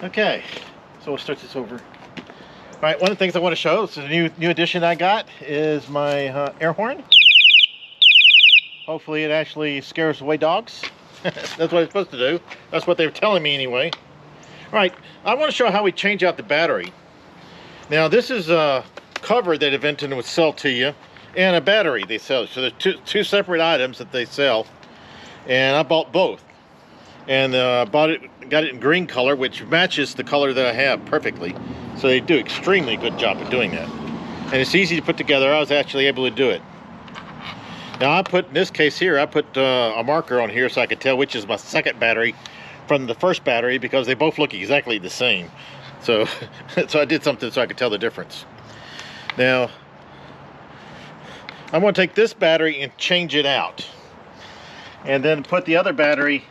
Okay, so we'll start this over. All right, one of the things I want to show, it's a new addition I got, is my air horn. Hopefully it actually scares away dogs. That's what it's supposed to do. That's what they were telling me anyway. All right, I want to show how we change out the battery. Now this is a cover that Aventon would sell to you, and a battery they sell. So there's two separate items that they sell, and I bought both. And got it in green color, which matches the color that I have perfectly. So they do extremely good job of doing that. And it's easy to put together. I was actually able to do it. Now I put, in this case here, I put a marker on here so I could tell which is my second battery from the first battery, because they both look exactly the same. So, so I did something so I could tell the difference. Now, I'm going to take this battery and change it out. And then put the other battery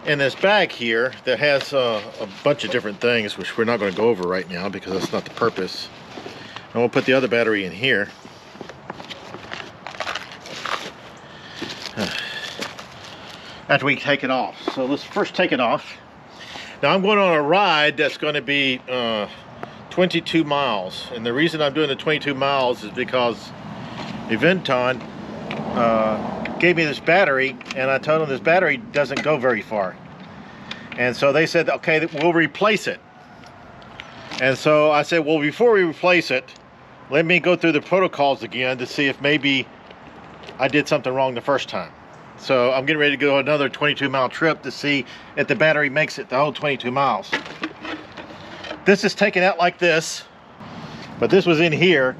in this bag here that has a bunch of different things, which we're not going to go over right now because that's not the purpose. And we'll put the other battery in here. After we take it off. So let's first take it off. Now I'm going on a ride that's going to be 22 miles. And the reason I'm doing the 22 miles is because Aventon gave me this battery, and I told them this battery doesn't go very far. And so they said, okay, we'll replace it. And so I said, well, before we replace it, let me go through the protocols again to see if maybe I did something wrong the first time. So I'm getting ready to go another 22-mile trip to see if the battery makes it the whole 22 miles. This is taken out like this, but this was in here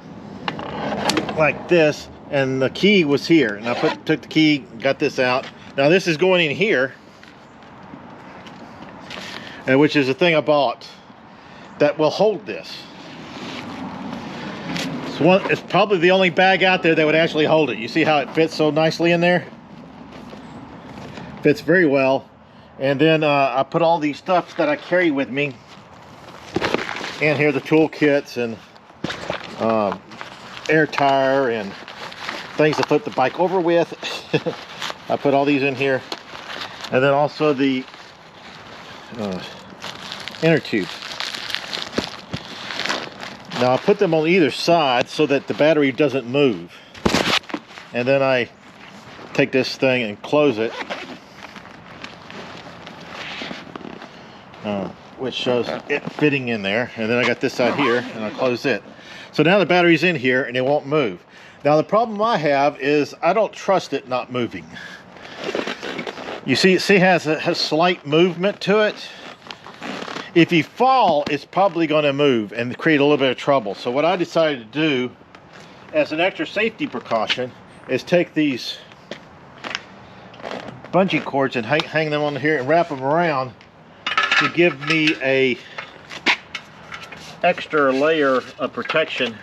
like this, and the key was here. And I took the key, got this out. Now this is going in here, which is the thing I bought that will hold this. It's probably the only bag out there that would actually hold it. You see how it fits so nicely in there? Fits very well. And then I put all these stuff that I carry with me in here, the tool kits and air tire and things to flip the bike over with. I put all these in here. And then also the inner tube. Now I put them on either side so that the battery doesn't move. And then I take this thing and close it, which shows it fitting in there. And then I got this side here, and I close it. So now the battery's in here and it won't move. Now the problem I have is I don't trust it not moving. You see, it has slight movement to it. If you fall, it's probably going to move and create a little bit of trouble. So what I decided to do as an extra safety precaution is take these bungee cords and hang them on here and wrap them around to give me a extra layer of protection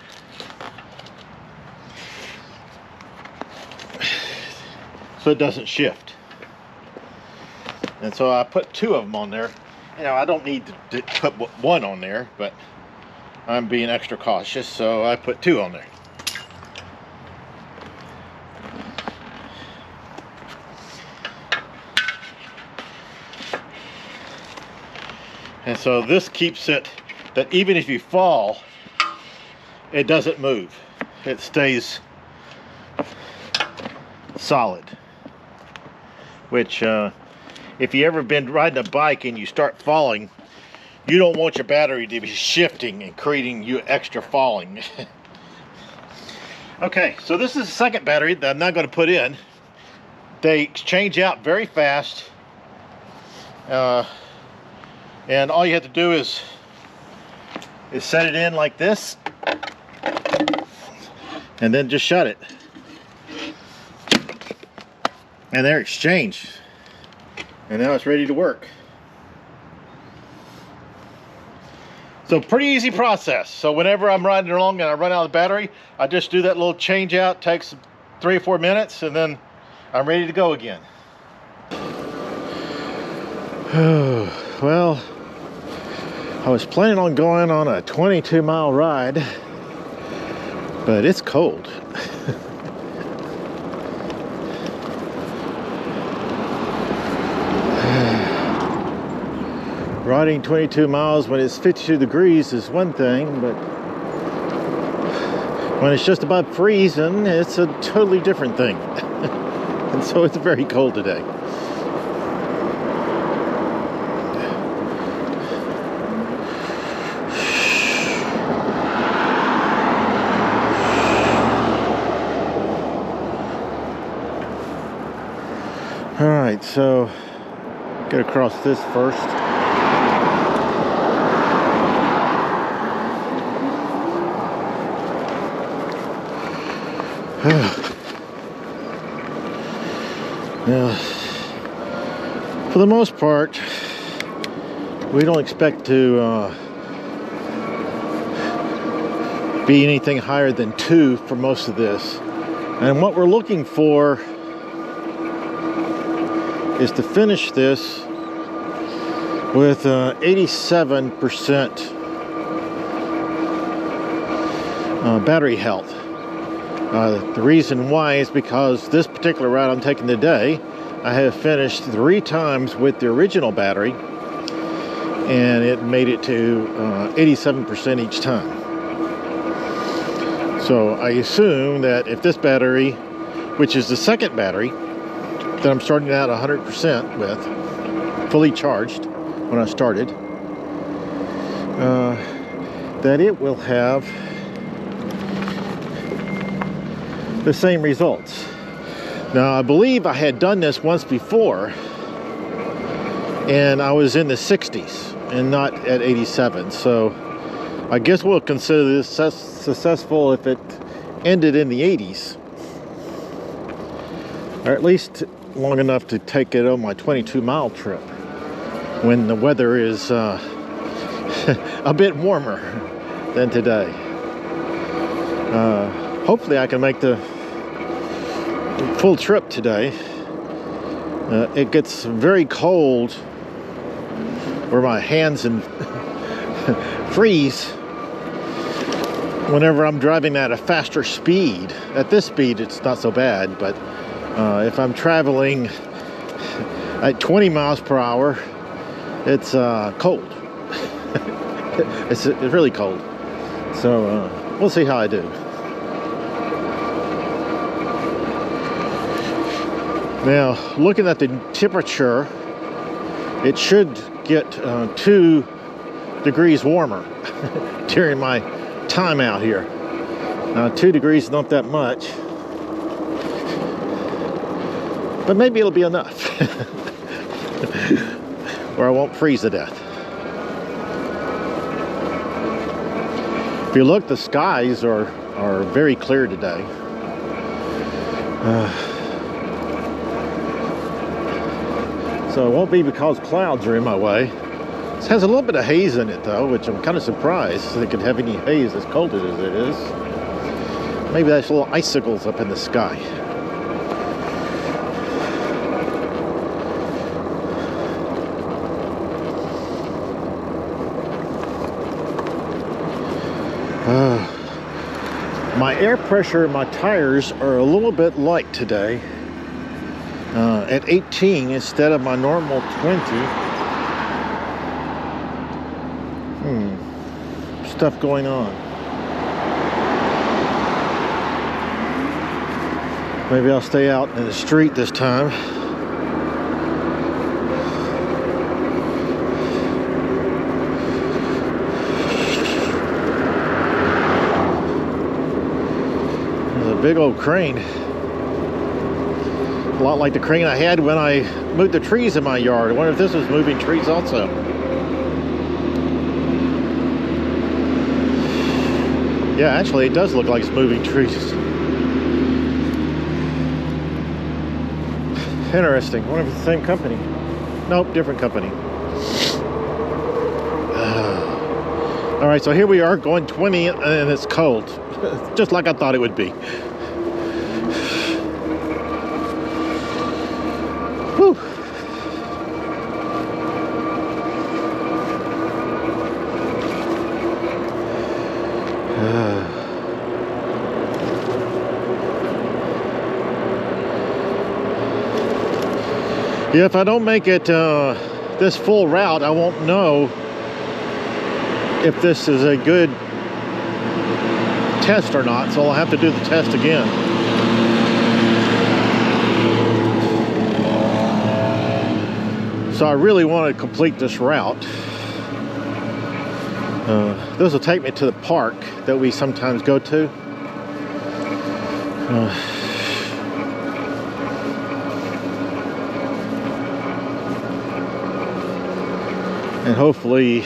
so it doesn't shift. And so I put two of them on there. You know, I don't need to put one on there, but I'm being extra cautious, so I put two on there. And so this keeps it that even if you fall, it doesn't move. It stays solid. Which, if you ever been riding a bike and you start falling, you don't want your battery to be shifting and creating you extra falling. Okay, so this is the second battery that I'm not going to put in. They change out very fast. And all you have to do is set it in like this, and then just shut it. And they're exchanged. And now it's ready to work. So pretty easy process. So whenever I'm riding along and I run out of the battery, I just do that little change out, takes 3 or 4 minutes, and then I'm ready to go again. Well, I was planning on going on a 22-mile ride, but it's cold. riding 22 miles when it's 52 degrees is one thing, but when it's just about freezing, it's a totally different thing. And so it's very cold today. All right, so get across this first. Now, for the most part, we don't expect to be anything higher than 2 for most of this. And what we're looking for is to finish this with 87% battery health. The reason why is because this particular route I'm taking today, I have finished 3 times with the original battery, and it made it to 87% each time. So I assume that if this battery, which is the second battery that I'm starting out 100% with, fully charged when I started, that it will have the same results. Now, I believe I had done this once before, and I was in the 60s and not at 87. So I guess we'll consider this successful if it ended in the 80s, or at least long enough to take it on my 22-mile trip when the weather is a bit warmer than today. Hopefully I can make the full trip today. It gets very cold where my hands and freeze whenever I'm driving at a faster speed. At this speed it's not so bad, but if I'm traveling at 20 miles per hour, it's cold. It's really cold. So we'll see how I do. Now, looking at the temperature, it should get 2 degrees warmer during my time out here. 2 degrees is not that much, but maybe it'll be enough where I won't freeze to death. If you look, the skies are very clear today. So it won't be because clouds are in my way. This has a little bit of haze in it though, which I'm kind of surprised it could have any haze as cold as it is. Maybe that's little icicles up in the sky. My air pressure in my tires are a little bit light today. At 18 instead of my normal 20. Stuff going on. Maybe I'll stay out in the street this time. There's a big old crane. A lot like the crane I had when I moved the trees in my yard. I wonder if this was moving trees also. Yeah, actually it does look like it's moving trees. Interesting. I wonder if it's the same company. Nope, different company. All right, so here we are going 20 and it's cold. Just like I thought it would be. Whew. Yeah, if I don't make it this full route, I won't know if this is a good test or not, so I'll have to do the test again. So I really want to complete this route. This will take me to the park that we sometimes go to. And hopefully,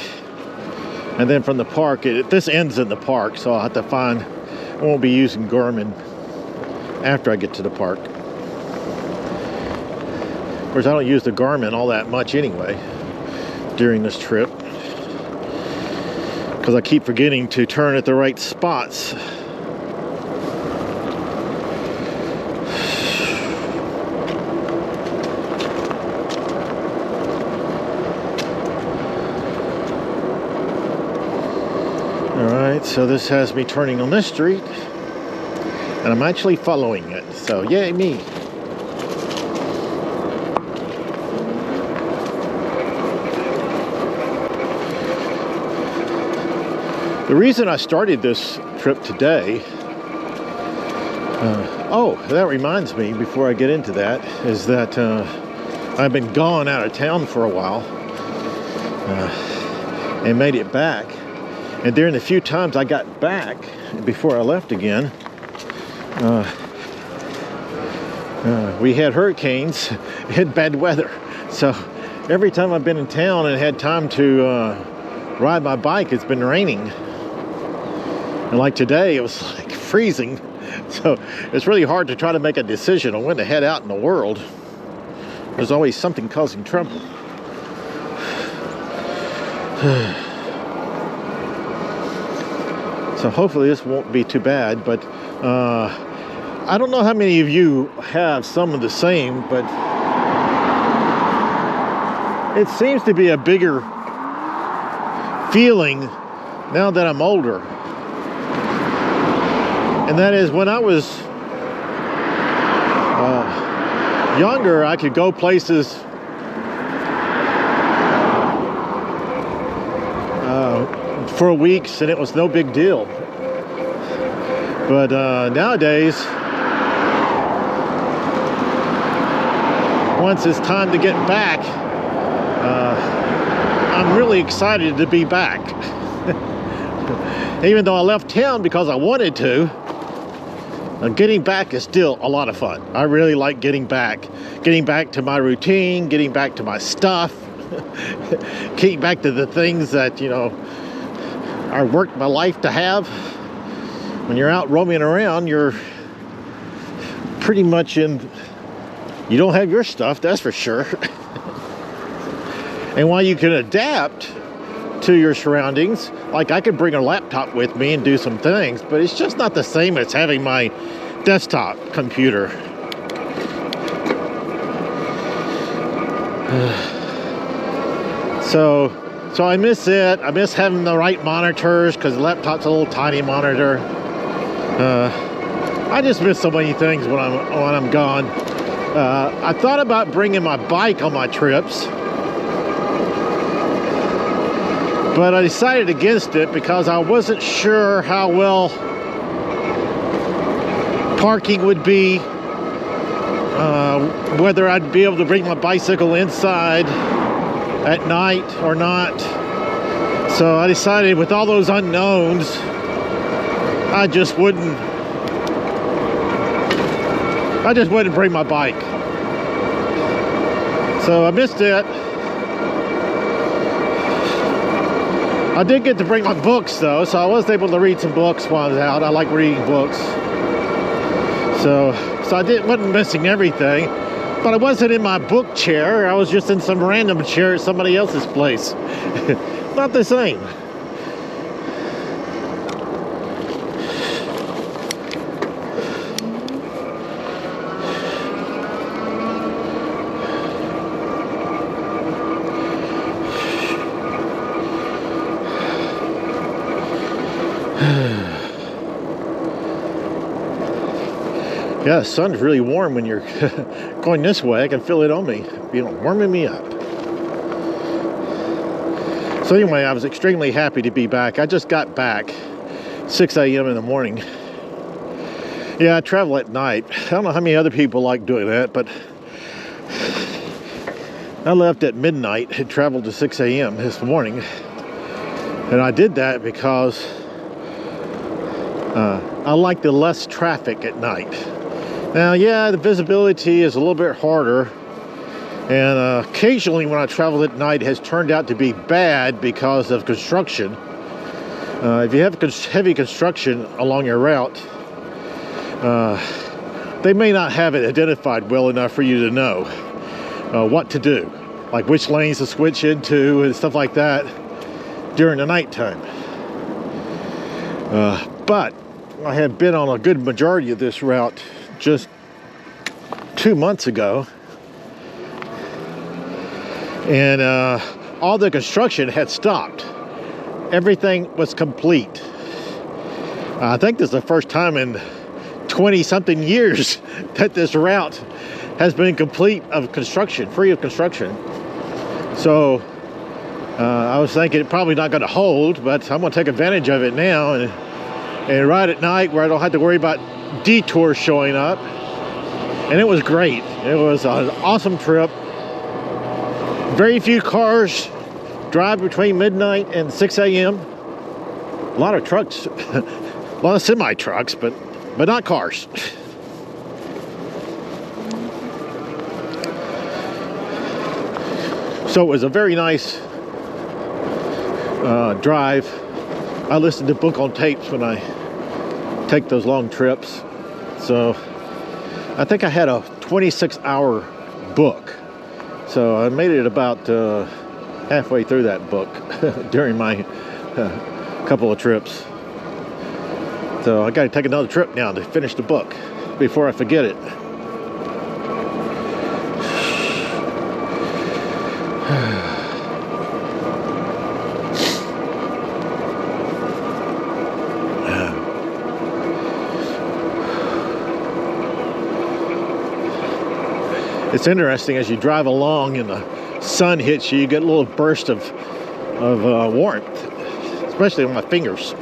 and then from the park, this ends in the park, so I'll have to find, I won't be using Garmin after I get to the park. Of course, I don't use the Garmin all that much anyway during this trip, because I keep forgetting to turn at the right spots. Alright, so this has me turning on this street, and I'm actually following it, so yay me. The reason I started this trip today, oh, that reminds me, before I get into that, is that I've been gone out of town for a while and made it back. And during the few times I got back, before I left again, we had hurricanes and bad weather. So every time I've been in town and had time to ride my bike, it's been raining. And like today, it was like freezing. So it's really hard to try to make a decision on when to head out in the world. There's always something causing trouble. So hopefully this won't be too bad, but I don't know how many of you have some of the same, but it seems to be a bigger feeling now that I'm older. And that is, when I was younger, I could go places for weeks and it was no big deal. But nowadays, once it's time to get back, I'm really excited to be back. Even though I left town because I wanted to, getting back is still a lot of fun. I really like getting back to my routine, getting back to my stuff, getting back to the things that, you know, I worked my life to have. When you're out roaming around, you're pretty much you don't have your stuff, that's for sure. And while you can adapt to your surroundings, like I could bring a laptop with me and do some things, but it's just not the same as having my desktop computer. So I miss it. I miss having the right monitors, because the laptop's a little tiny monitor. I just miss so many things when I'm gone. I thought about bringing my bike on my trips, but I decided against it because I wasn't sure how well parking would be, whether I'd be able to bring my bicycle inside at night or not. So I decided, with all those unknowns, I just wouldn't bring my bike. So I missed it. I did get to bring my books though, so I was able to read some books while I was out. I like reading books. So I wasn't missing everything, but I wasn't in my book chair. I was just in some random chair at somebody else's place. Not the same. Yeah, the sun's really warm when you're going this way. I can feel it on me, you know, warming me up. So anyway, I was extremely happy to be back. I just got back 6 a.m. in the morning. Yeah, I travel at night. I don't know how many other people like doing that, but I left at midnight and traveled to 6 a.m. this morning. And I did that because I like the less traffic at night. Now, yeah, the visibility is a little bit harder. And occasionally when I travel at night, it has turned out to be bad because of construction. If you have heavy construction along your route, they may not have it identified well enough for you to know what to do, like which lanes to switch into and stuff like that during the nighttime. But I had been on a good majority of this route just 2 months ago, and all the construction had stopped. Everything was complete. I think this is the first time in 20-something years that this route has been complete of construction, free of construction. So I was thinking it's probably not going to hold, but I'm going to take advantage of it now and ride at night where I don't have to worry about detours showing up. And it was great. It was an awesome trip. Very few cars drive between midnight and 6 a.m. A lot of trucks, a lot of semi-trucks, but not cars. So it was a very nice drive. I listen to book on tapes when I take those long trips. So I think I had a 26-hour book. So I made it about halfway through that book during my couple of trips. So I got to take another trip now to finish the book before I forget it. It's interesting, as you drive along and the sun hits you, you get a little burst of warmth, especially on my fingers.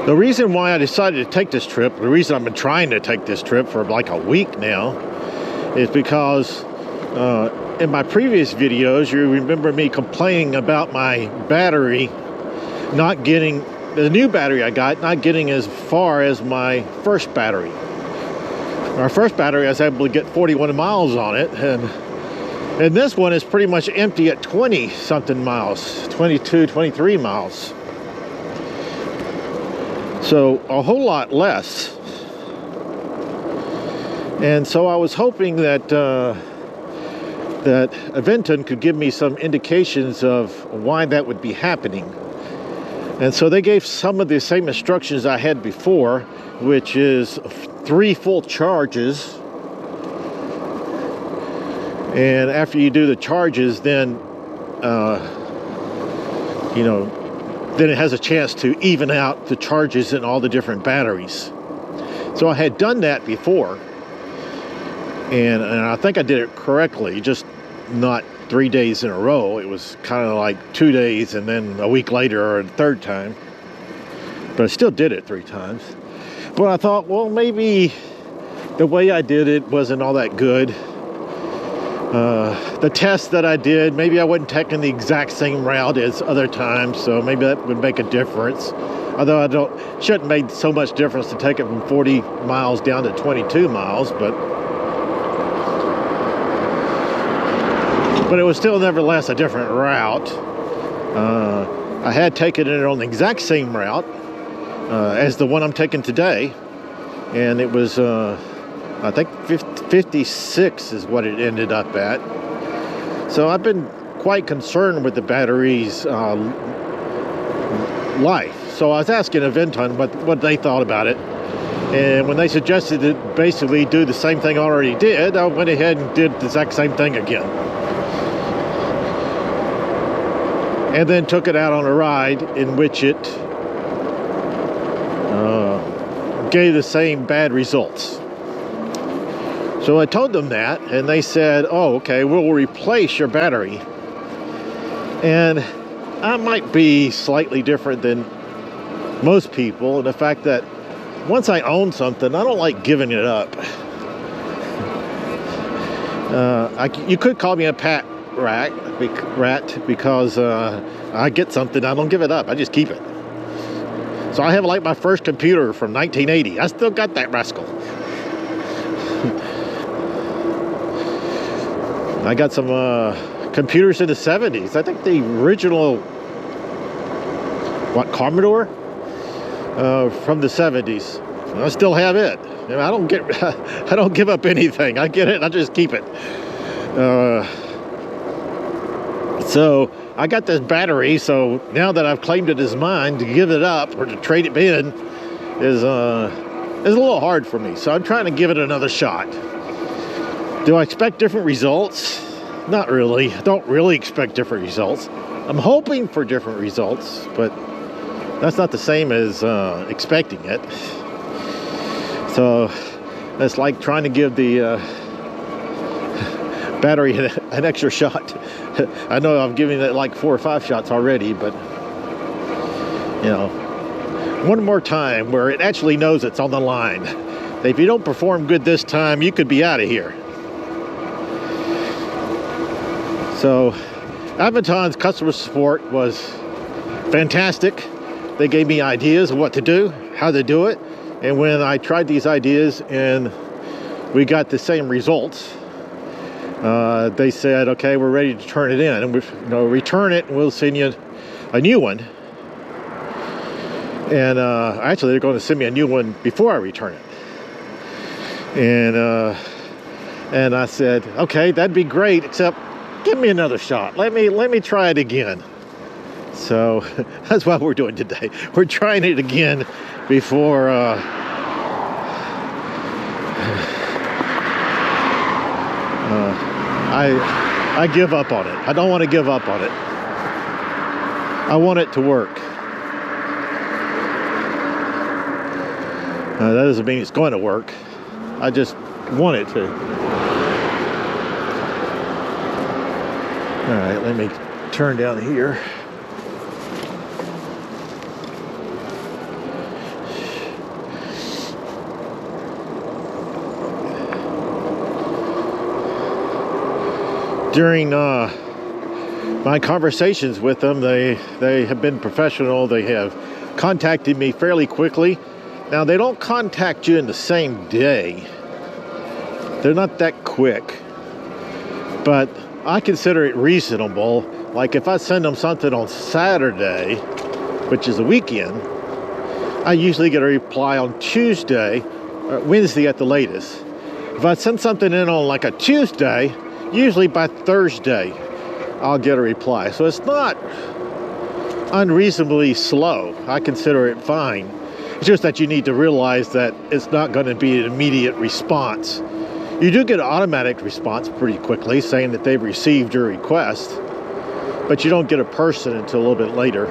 The reason why I decided to take this trip, the reason I've been trying to take this trip for like a week now, is because in my previous videos, you remember me complaining about my battery not getting, the new battery I got, not getting as far as my first battery. Our first battery, I was able to get 41 miles on it, and this one is pretty much empty at 20-something miles, 22, 23 miles. So a whole lot less. And so I was hoping that that Aventon could give me some indications of why that would be happening. And so they gave some of the same instructions I had before, which is 3 full charges. And after you do the charges, then then it has a chance to even out the charges in all the different batteries. So I had done that before, and I think I did it correctly, just not 3 days in a row. It was kind of like 2 days and then a week later or a third time. But I still did it 3 times. But I thought, well, maybe the way I did it wasn't all that good. The test that I did, maybe I wasn't taking the exact same route as other times, so maybe that would make a difference. Although shouldn't make so much difference to take it from 40 miles down to 22 miles, but it was still nevertheless a different route. I had taken it on the exact same route as the one I'm taking today, and it was I think 56 is what it ended up at. So I've been quite concerned with the battery's life. So I was asking Aventon what they thought about it. And when they suggested to basically do the same thing I already did, I went ahead and did the exact same thing again. And then took it out on a ride in which it gave the same bad results. So I told them that, and they said, oh, okay, we'll replace your battery. And I might be slightly different than most people in the fact that once I own something, I don't like giving it up. You could call me a rat because I get something, I don't give it up, I just keep it. So I have like my first computer from 1980. I still got that rascal. I got some computers in the 70s. I think the original, Commodore from the 70s. I still have it. I don't give up anything. I get it and I just keep it. So I got this battery, so now that I've claimed it as mine, to give it up or to trade it in is a little hard for me. So I'm trying to give it another shot. Do I expect different results? Not really. I don't really expect different results. I'm hoping for different results, but that's not the same as expecting it. So it's like trying to give the battery an extra shot. I know I'm giving it like 4 or 5 shots already, but you know, one more time where it actually knows it's on the line. If you don't perform good this time, you could be out of here. So Aventon's customer support was fantastic. They gave me ideas of what to do, how to do it, and when I tried these ideas and we got the same results, they said, okay, we're ready to turn it in, and return it and we'll send you a new one. And actually they're going to send me a new one before I return it. And I said, okay, that'd be great, except give me another shot. Let me try it again. So that's what we're doing today. We're trying it again before I give up on it. I don't want to give up on it. I want it to work. That doesn't mean it's going to work. I just want it to. All right, let me turn down here. During my conversations with them, they have been professional. They have contacted me fairly quickly. Now, they don't contact you in the same day. They're not that quick. But I consider it reasonable. Like if I send them something on Saturday, which is a weekend, I usually get a reply on Tuesday or Wednesday at the latest. If I send something in on like a Tuesday, usually by Thursday, I'll get a reply. So it's not unreasonably slow. I consider it fine. It's just that you need to realize that it's not going to be an immediate response. You do get an automatic response pretty quickly saying that they've received your request, but you don't get a person until a little bit later.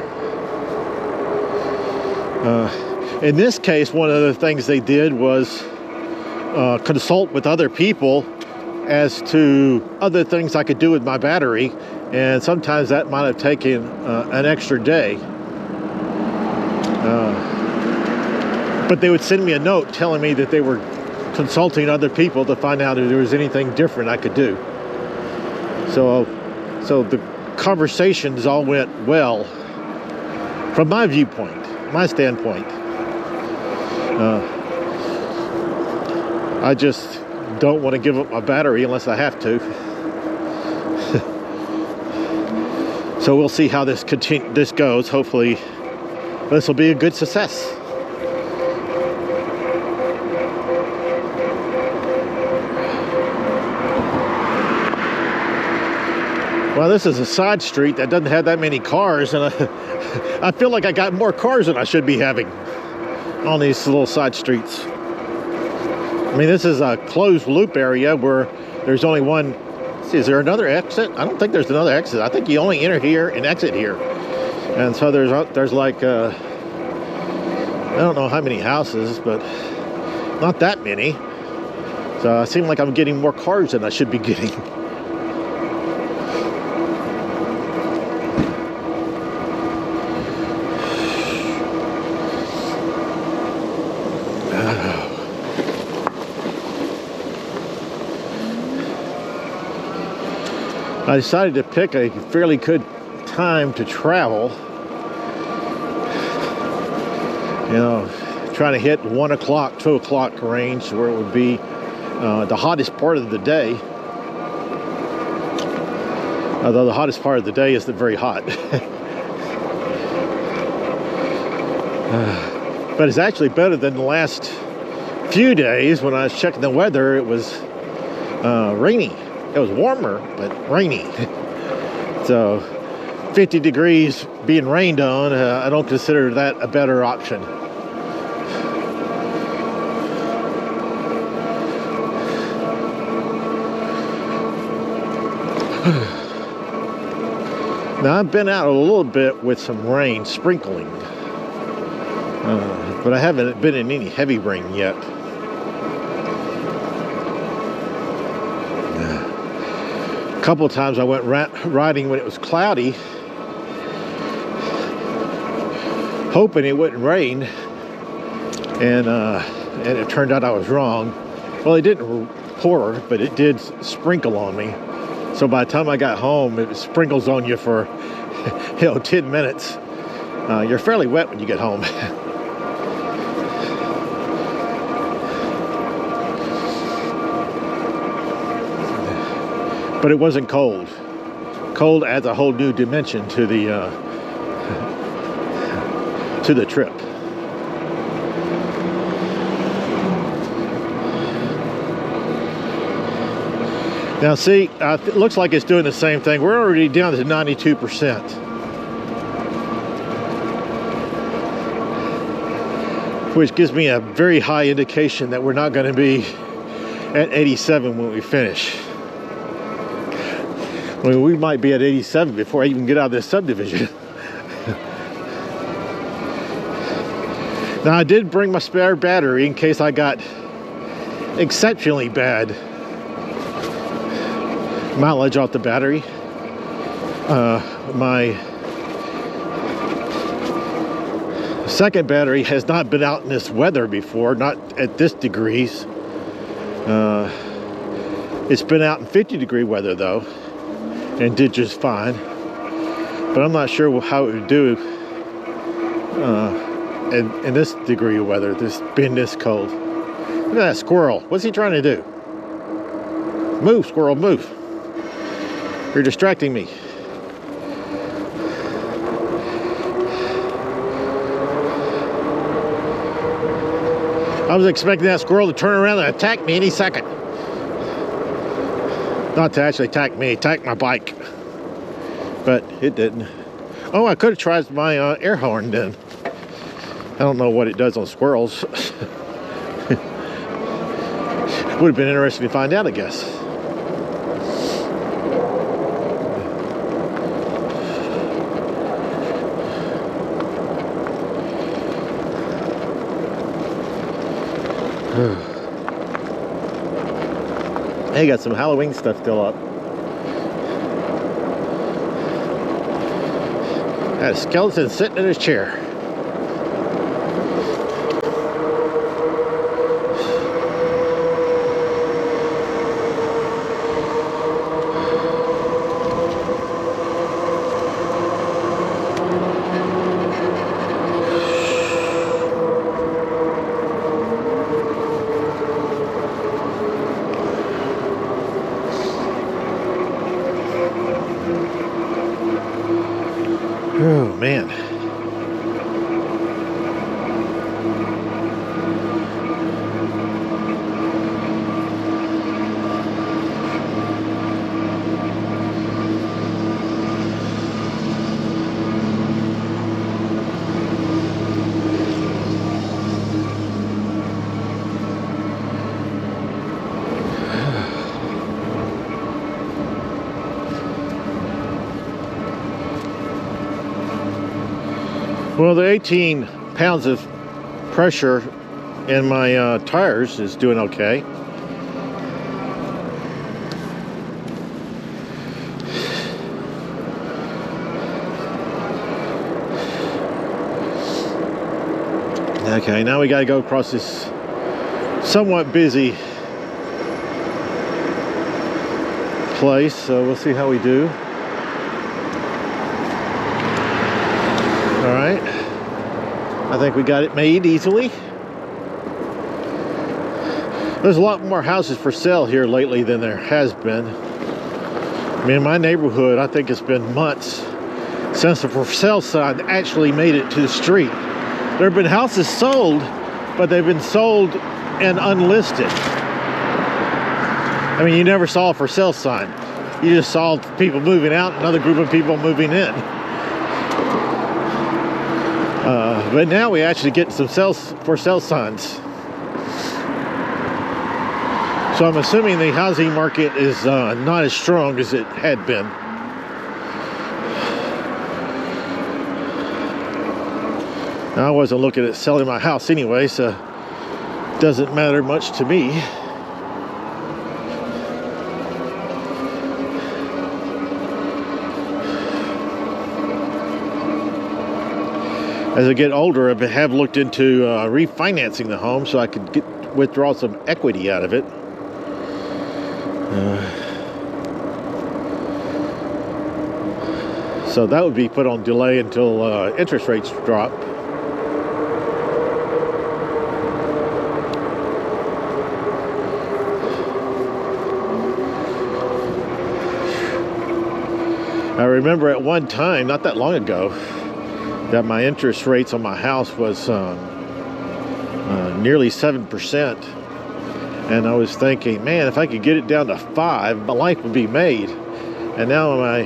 In this case, one of the things they did was consult with other people as to other things I could do with my battery, and sometimes that might have taken an extra day. But they would send me a note telling me that they were consulting other people to find out if there was anything different I could do. So the conversations all went well from my viewpoint, my standpoint. I just don't want to give up my battery unless I have to. So we'll see how this goes. Hopefully this will be a good success. Well, this is a side street that doesn't have that many cars, and I feel like I got more cars than I should be having on these little side streets. I mean, this is a closed loop area where there's only one. Is there another exit? I don't think there's another exit. I think you only enter here and exit here. And so there's like I don't know how many houses, but not that many. So it seems like I'm getting more cars than I should be getting. I decided to pick a fairly good time to travel. You know, trying to hit 1 o'clock, 2 o'clock range where it would be the hottest part of the day. Although the hottest part of the day isn't very hot. But it's actually better than the last few days. When I was checking the weather, it was rainy. It was warmer, but rainy. So 50 degrees being rained on, I don't consider that a better option. Now I've been out a little bit with some rain sprinkling, but I haven't been in any heavy rain yet. A couple of times I went riding when it was cloudy, hoping it wouldn't rain, and it turned out I was wrong. Well, it didn't pour, but it did sprinkle on me. So by the time I got home, it sprinkles on you for 10 minutes. You're fairly wet when you get home. But it wasn't cold. Cold adds a whole new dimension to the trip. Now see, it looks like it's doing the same thing. We're already down to 92%. Which gives me a very high indication that we're not going to be at 87 when we finish. I mean, we might be at 87 before I even get out of this subdivision. Now, I did bring my spare battery in case I got exceptionally bad mileage off the battery. My second battery has not been out in this weather before, not at this degrees. It's been out in 50-degree weather though, and did just fine. But I'm not sure how it would do in this degree of weather, this being this cold. Look at that squirrel. What's he trying to do? Move, squirrel, move. You're distracting me. I was expecting that squirrel to turn around and attack me any second. Not to actually attack me, attack my bike. But it didn't. Oh, I could have tried my air horn then. I don't know what it does on squirrels. Would have been interesting to find out, I guess. Hey, got some Halloween stuff still up. Got a skeleton sitting in his chair. Oh, man. Well, the 18 pounds of pressure in my tires is doing okay. Okay, now we got to go across this somewhat busy place, so we'll see how we do. All right, I think we got it made easily. There's a lot more houses for sale here lately than there has been. I mean, in my neighborhood, I think it's been months since the for sale sign actually made it to the street. There have been houses sold, but they've been sold and unlisted. I mean, you never saw a for sale sign. You just saw people moving out, another group of people moving in. But now we actually get some for sale signs. So I'm assuming the housing market is not as strong as it had been. I wasn't looking at selling my house anyway, so it doesn't matter much to me. As I get older, I have looked into refinancing the home so I could withdraw some equity out of it. So that would be put on delay until interest rates drop. I remember at one time, not that long ago, that my interest rates on my house was nearly 7%. And I was thinking, man, if I could get it down to 5%, my life would be made. And now my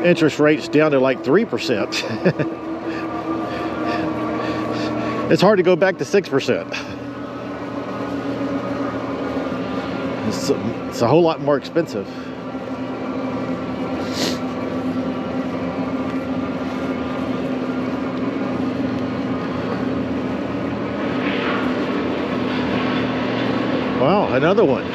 interest rate's down to like 3%. It's hard to go back to 6%. It's a whole lot more expensive. Wow, another one.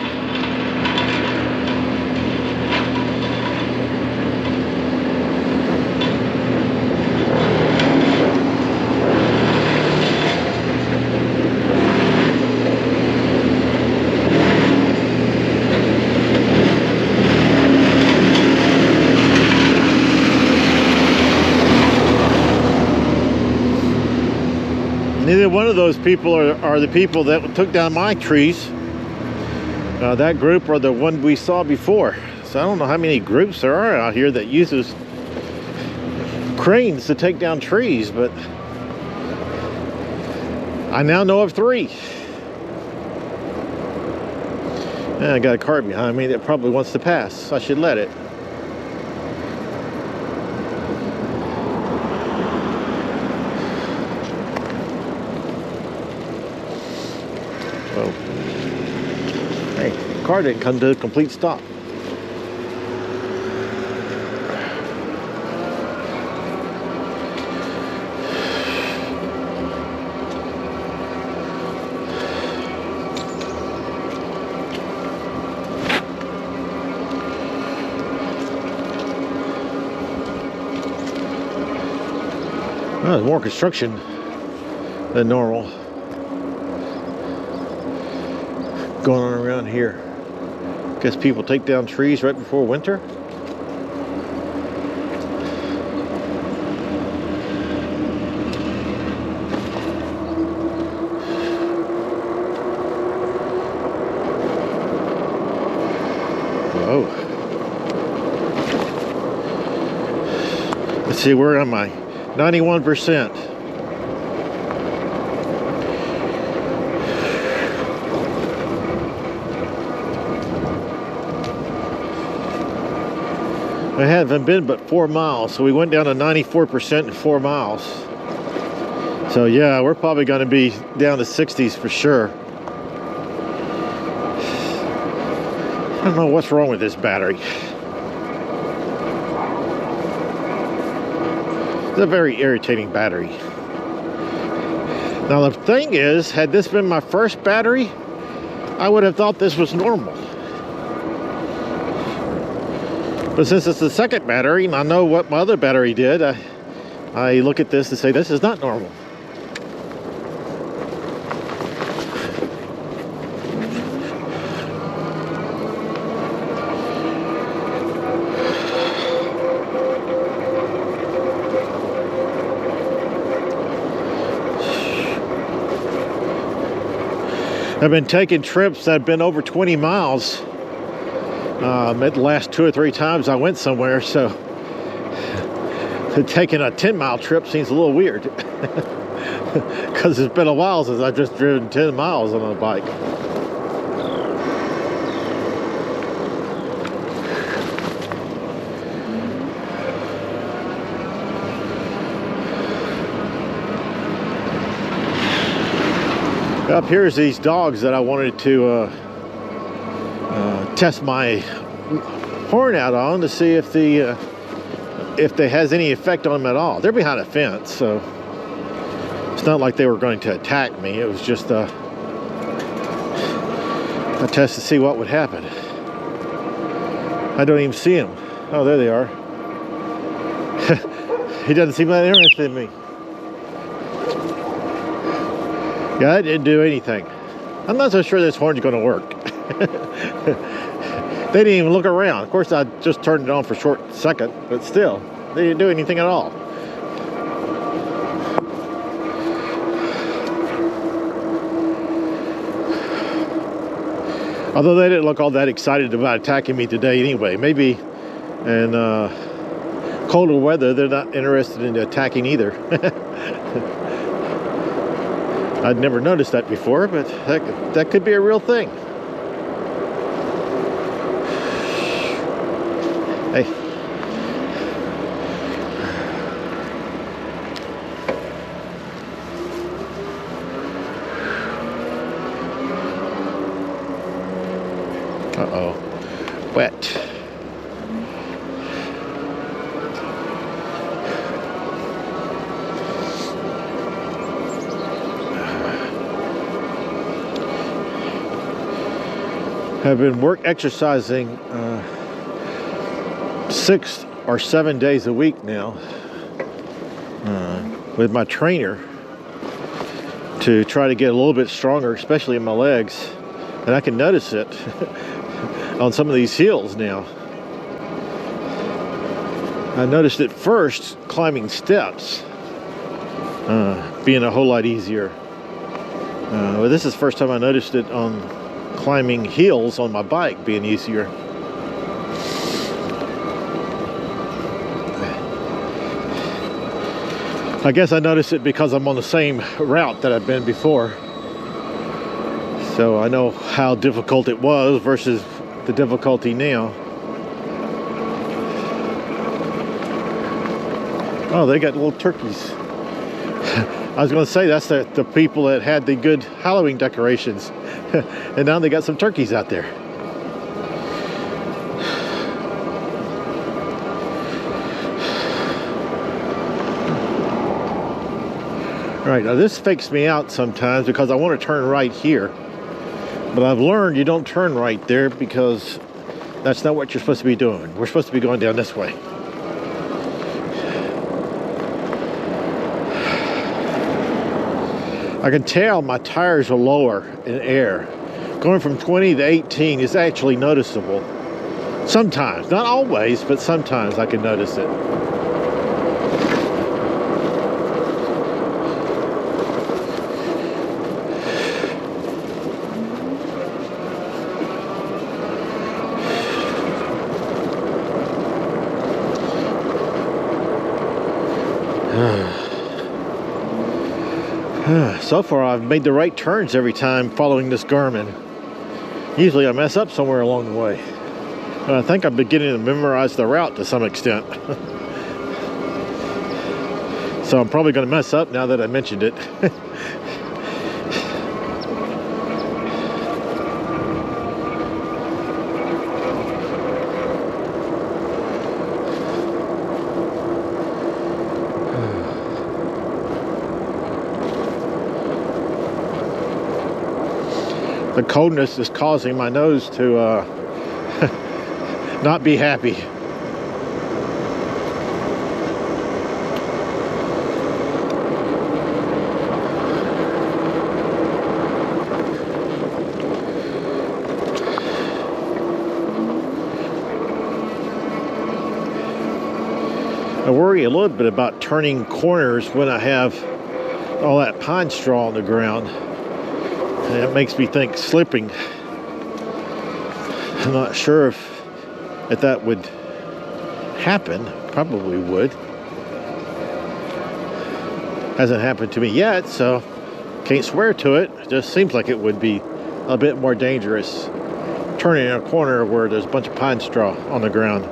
Neither one of those people are the people that took down my trees. That group or the one we saw before. So I don't know how many groups there are out here that uses cranes to take down trees, but I now know of 3. And I got a car behind me that probably wants to pass, so I should let it. Car didn't come to a complete stop. Well, there's more construction than normal going on around here. Guess people take down trees right before winter. Whoa. Let's see, where am I? 91%. I haven't been but 4 miles, so we went down to 94% in 4 miles. So yeah, we're probably going to be down to 60s for sure. I don't know what's wrong with this battery. It's a very irritating battery. Now the thing is, had this been my first battery, I would have thought this was normal. But since it's the second battery, and I know what my other battery did, I look at this and say, this is not normal. I've been taking trips that have been over 20 miles at the last 2 or 3 times I went somewhere, so taking a 10-mile trip seems a little weird because it's been a while since I've just driven 10 miles on a bike. Up here's these dogs that I wanted to test my horn out on to see if they has any effect on them at all. They're behind a fence, so it's not like they were going to attack me. It was just a test to see what would happen. I don't even see him. Oh, there they are. He doesn't seem that interested in me. Yeah, that didn't do anything. I'm not so sure this horn's going to work. They didn't even look around. Of course, I just turned it on for a short second, but still, they didn't do anything at all. Although they didn't look all that excited about attacking me today anyway. Maybe in colder weather, they're not interested in attacking either. I'd never noticed that before, but that could be a real thing. Hey. Uh-oh. Wet. I've been exercising 6 or 7 days a week now with my trainer to try to get a little bit stronger, especially in my legs. And I can notice it on some of these hills now. I noticed it first climbing steps being a whole lot easier. But this is the first time I noticed it on climbing hills on my bike being easier. I guess I noticed it because I'm on the same route that I've been before. So I know how difficult it was versus the difficulty now. Oh, they got little turkeys. I was going to say that's the people that had the good Halloween decorations. And now they got some turkeys out there. All right, now this fakes me out sometimes because I want to turn right here. But I've learned you don't turn right there because that's not what you're supposed to be doing. We're supposed to be going down this way. I can tell my tires are lower in air. Going from 20 to 18 is actually noticeable. Sometimes, not always, but sometimes I can notice it. So far, I've made the right turns every time following this Garmin. Usually I mess up somewhere along the way. But I think I'm beginning to memorize the route to some extent. So I'm probably going to mess up now that I mentioned it. The coldness is causing my nose to not be happy. I worry a little bit about turning corners when I have all that pine straw on the ground. And it makes me think slipping. I'm not sure if that would happen. Probably would. Hasn't happened to me yet, so can't swear to it. It just seems like it would be a bit more dangerous turning in a corner where there's a bunch of pine straw on the ground.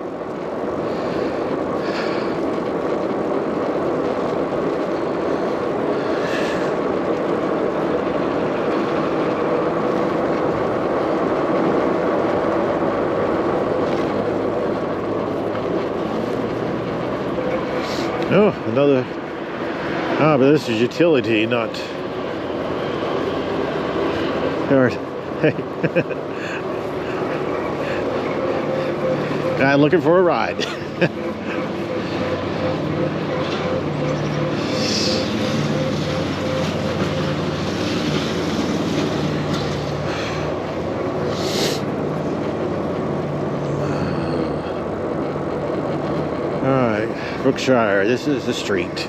Oh, another. Ah, but this is utility, not. Hey. Guy looking for a ride. Brookshire, this is the street.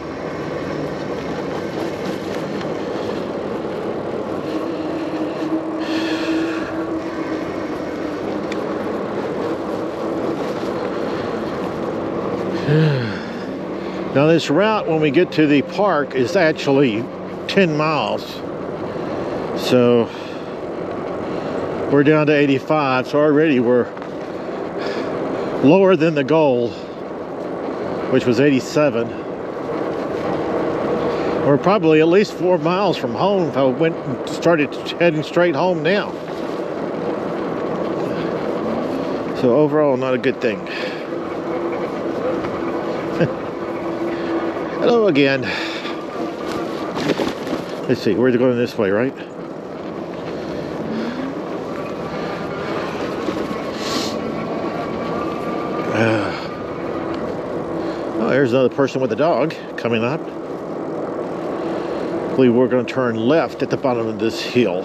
Now this route, when we get to the park, is actually 10 miles. So we're down to 85, so already we're lower than the goal, which was 87. We're probably at least 4 miles from home if I went and started heading straight home now. So overall, not a good thing. Hello again. Let's see, we're going this way, right? Oh, there's another person with a dog coming up. I believe we're going to turn left at the bottom of this hill.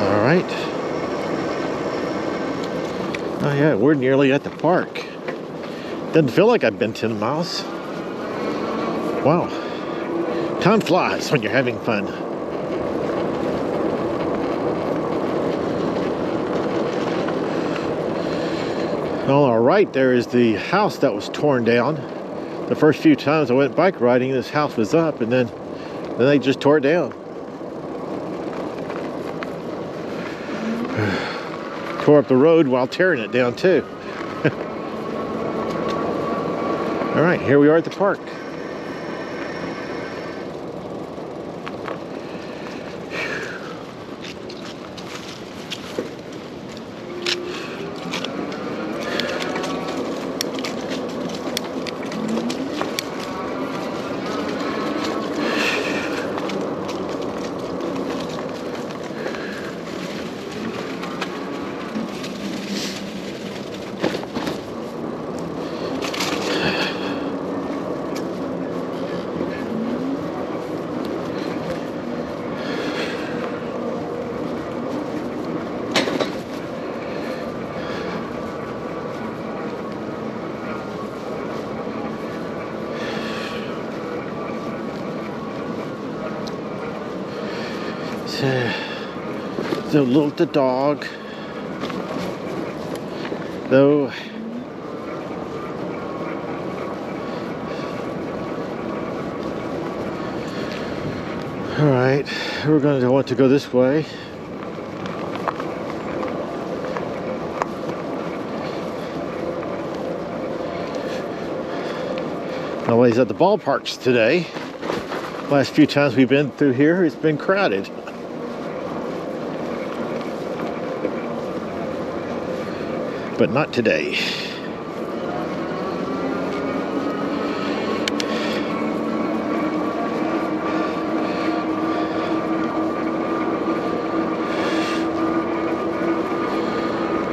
All right. Oh yeah, we're nearly at the park. Doesn't feel like I've been 10 miles. Wow. Time flies when you're having fun. On our right there is the house that was torn down. The first few times I went bike riding, this house was up, and then they just tore it down. Tore up the road while tearing it down too. All right, here we are at the park. So look, the dog, though. All right, we're going to want to go this way. Nobody's at the ballparks today. Last few times we've been through here, it's been crowded. but not today.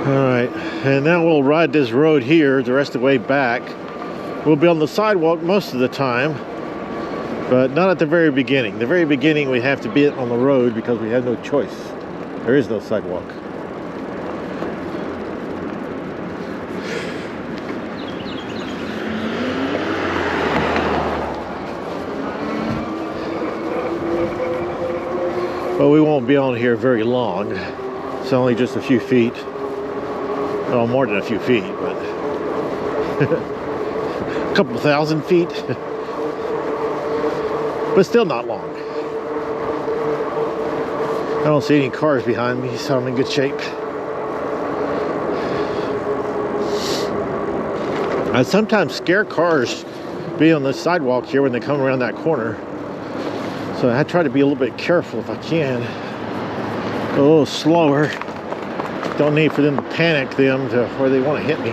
Alright, and now we'll ride this road here the rest of the way back. We'll be on the sidewalk most of the time, but not at the very beginning. The very beginning we have to be on the road because we have no choice. There is no sidewalk. Well, we won't be on here very long. It's only just a few feet. Well, more than a few feet, but a couple thousand feet. But still not long. I don't see any cars behind me, so I'm in good shape. I sometimes scare cars being on the sidewalk here when they come around that corner. So I try to be a little bit careful if I can. A little slower. Don't need for them to panic them to where they want to hit me.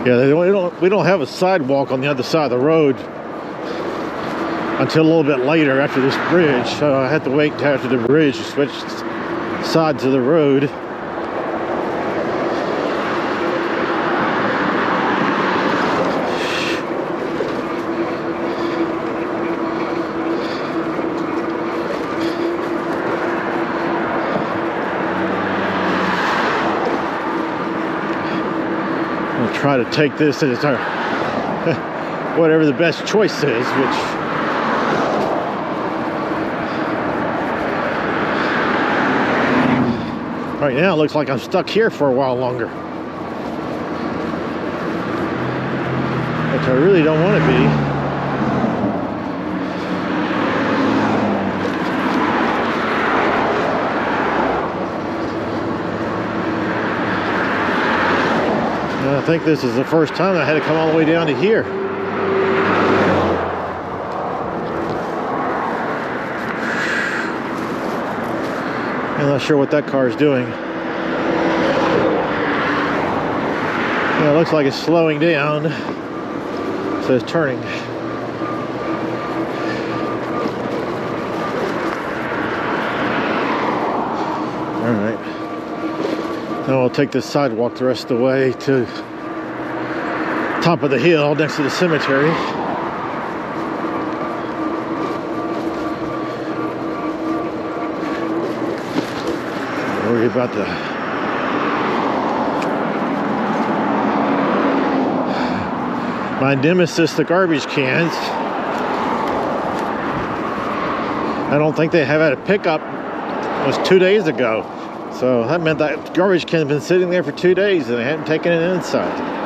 Yeah, we don't have a sidewalk on the other side of the road until a little bit later after this bridge. So I had to wait after the bridge to switch sides of the road. I'll try to take this as our whatever the best choice is, which right now, it looks like I'm stuck here for a while longer. Which I really don't want to be. And I think this is the first time I had to come all the way down to here. I'm not sure what that car is doing. Yeah, it looks like it's slowing down. So it's turning. Alright. Now I'll take this sidewalk the rest of the way to top of the hill next to the cemetery. Worry about my nemesis, the garbage cans. I don't think they have had a pickup. It was 2 days ago. So that meant that garbage can had been sitting there for 2 days and they hadn't taken it inside.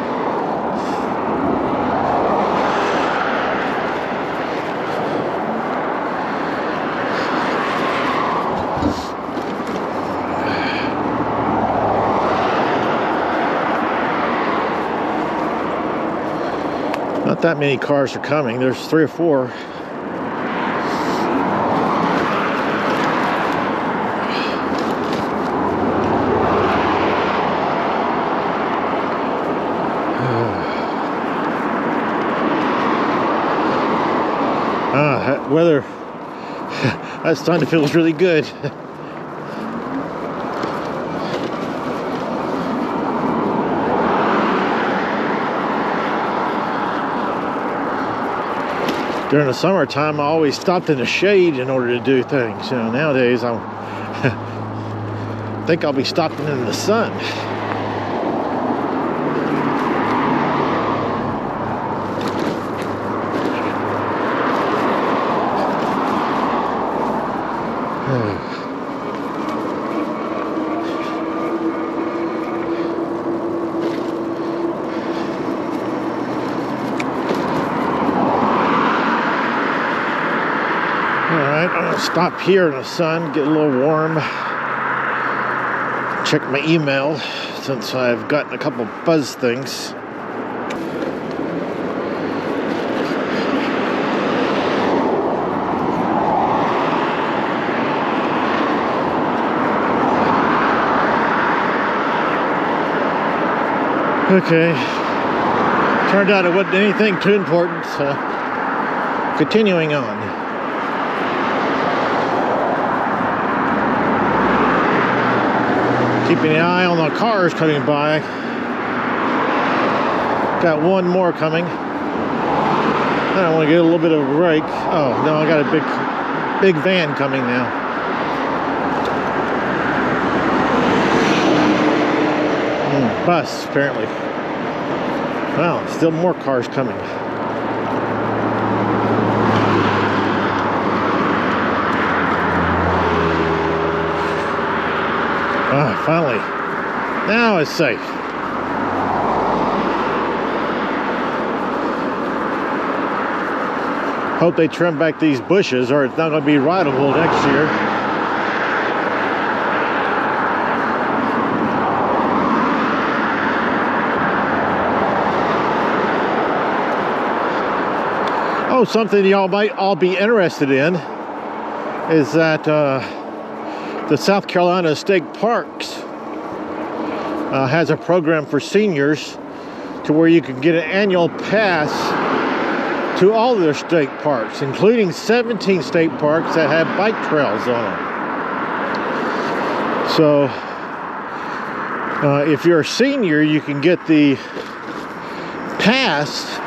Not that many cars are coming. There's 3 or 4. That weather, that sun feels really good. During the summertime, I always stopped in the shade in order to do things. You know, nowadays, I think I'll be stopping in the sun. Alright, I'm gonna stop here in the sun, get a little warm. check my email since I've gotten a couple buzz things. Okay, turned out it wasn't anything too important, so continuing on. Keeping an eye on the cars coming by. Got one more coming. I want to get a little bit of a break. Oh, no, I got a big van coming now. Bus, apparently. Wow, still more cars coming. Ah, finally. Now it's safe. Hope they trim back these bushes or it's not going to be rideable next year. Oh, something y'all might all be interested in is that the South Carolina State Parks has a program for seniors to where you can get an annual pass to all of their state parks, including 17 state parks that have bike trails on them. So if you're a senior, you can get the pass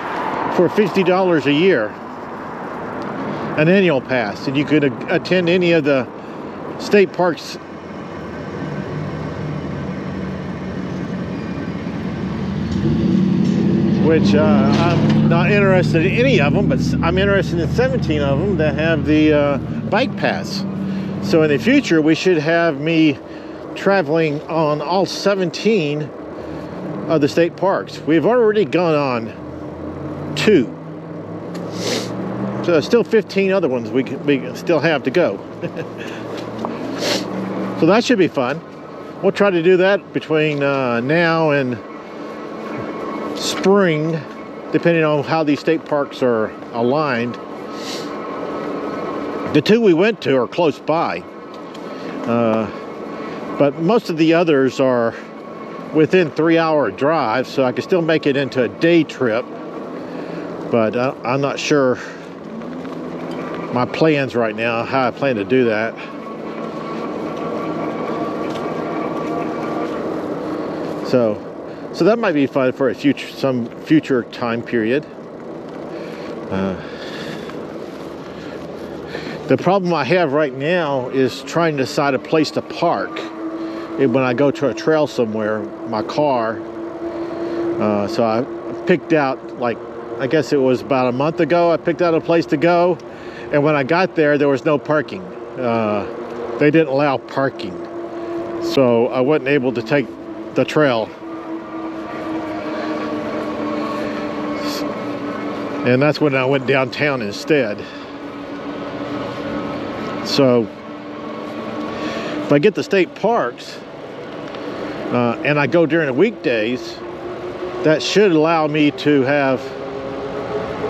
for $50 a year, an annual pass, and you could attend any of the state parks. Which I'm not interested in any of them, but I'm interested in 17 of them that have the bike pass. So in the future, we should have me traveling on all 17 of the state parks. We've already gone on 2. So there's still 15 other ones we still have to go. So that should be fun. We'll try to do that between now and spring, depending on how these state parks are aligned. The 2 we went to are close by, but most of the others are within 3-hour drive, so I can still make it into a day trip. But I'm not sure my plans right now, how I plan to do that. So that might be fun for some future time period. The problem I have right now is trying to decide a place to park when I go to a trail somewhere, my car. So I picked out, like, I guess it was about a month ago, I picked out a place to go. And when I got there was no parking. They didn't allow parking. So I wasn't able to take the trail. And that's when I went downtown instead. So if I get the state parks and I go during the weekdays, that should allow me to have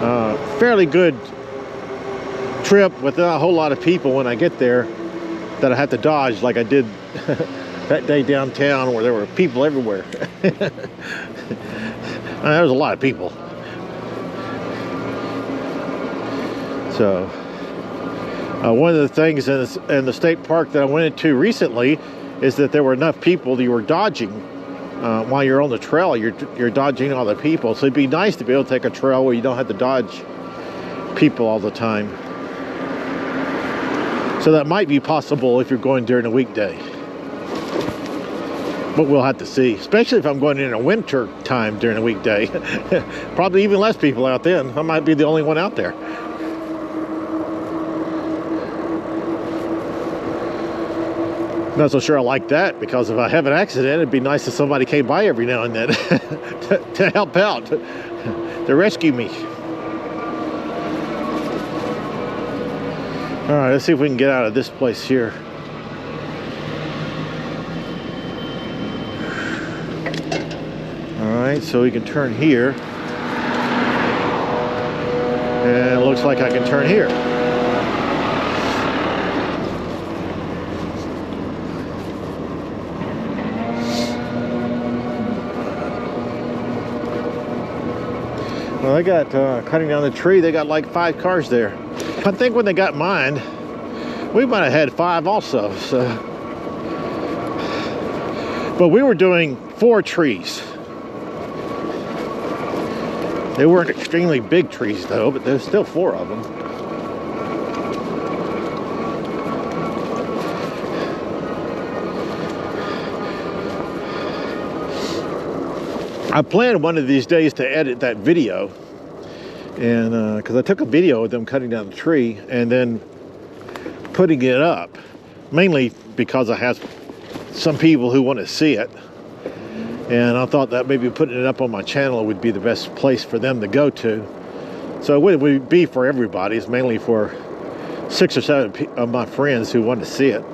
a fairly good trip without a whole lot of people when I get there that I have to dodge like I did that day downtown where there were people everywhere. There was a lot of people. So one of the things in the state park that I went into recently is that there were enough people that you were dodging while you're on the trail. You're dodging all the people. So it'd be nice to be able to take a trail where you don't have to dodge people all the time. So that might be possible if you're going during a weekday. But we'll have to see, especially if I'm going in a winter time during a weekday. Probably even less people out then. I might be the only one out there. Not so sure I like that, because if I have an accident, it'd be nice if somebody came by every now and then to help out, to rescue me. All right, let's see if we can get out of this place here. Alright, so we can turn here. And it looks like I can turn here. Well, they got cutting down the tree, they got like 5 cars there. I think when they got mine, we might have had 5 also. So, but we were doing 4 trees. They weren't extremely big trees though, but there's still 4 of them. I planned one of these days to edit that video, and because I took a video of them cutting down the tree and then putting it up, mainly because I have some people who want to see it. And I thought that maybe putting it up on my channel would be the best place for them to go to. So it would be for everybody. It's mainly for 6 or 7 of my friends who want to see it.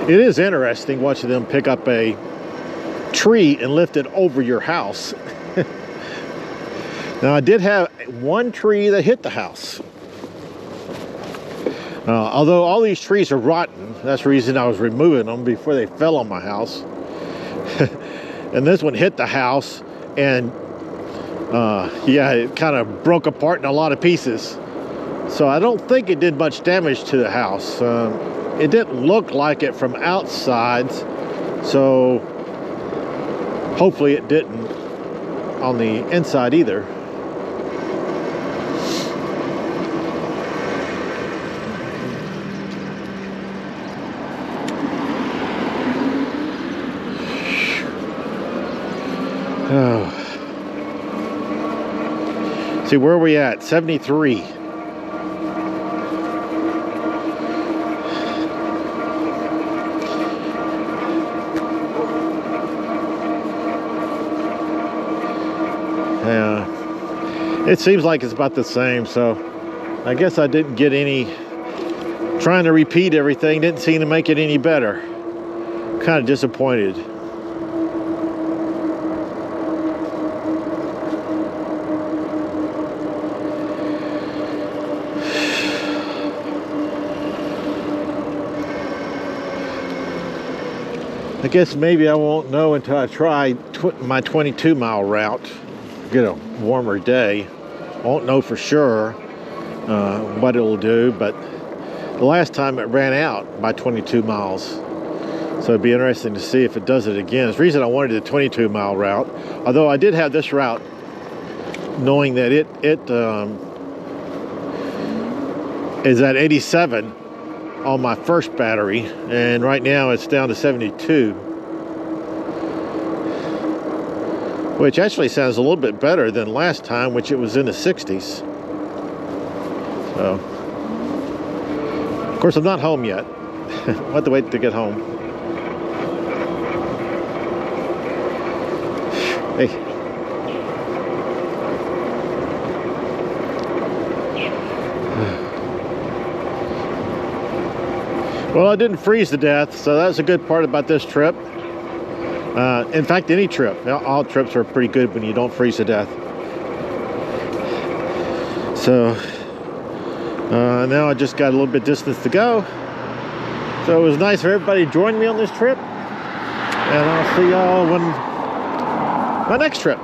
It is interesting watching them pick up a tree and lift it over your house. Now I did have 1 tree that hit the house. Although all these trees are rotten, that's the reason I was removing them before they fell on my house. And this one hit the house, and yeah, it kind of broke apart in a lot of pieces. So I don't think it did much damage to the house. It didn't look like it from outside, so hopefully it didn't on the inside either. Oh. See, where are we at? 73. Yeah. It seems like it's about the same, so I guess I didn't get any. Trying to repeat everything didn't seem to make it any better. Kind of disappointed. I guess maybe I won't know until I try my 22-mile route, get a warmer day. Won't know for sure what it'll do, but the last time it ran out by 22 miles. So it'd be interesting to see if it does it again. It's the reason I wanted the 22-mile route, although I did have this route knowing that it is at 87 on my first battery, and right now it's down to 72, which actually sounds a little bit better than last time, which it was in the 60s. So, of course, I'm not home yet. I'll have to wait to get home. Hey. Well, I didn't freeze to death, so that's a good part about this trip. In fact, any trip. All trips are pretty good when you don't freeze to death. So, now I just got a little bit distance to go. So it was nice for everybody to join me on this trip. And I'll see y'all when my next trip.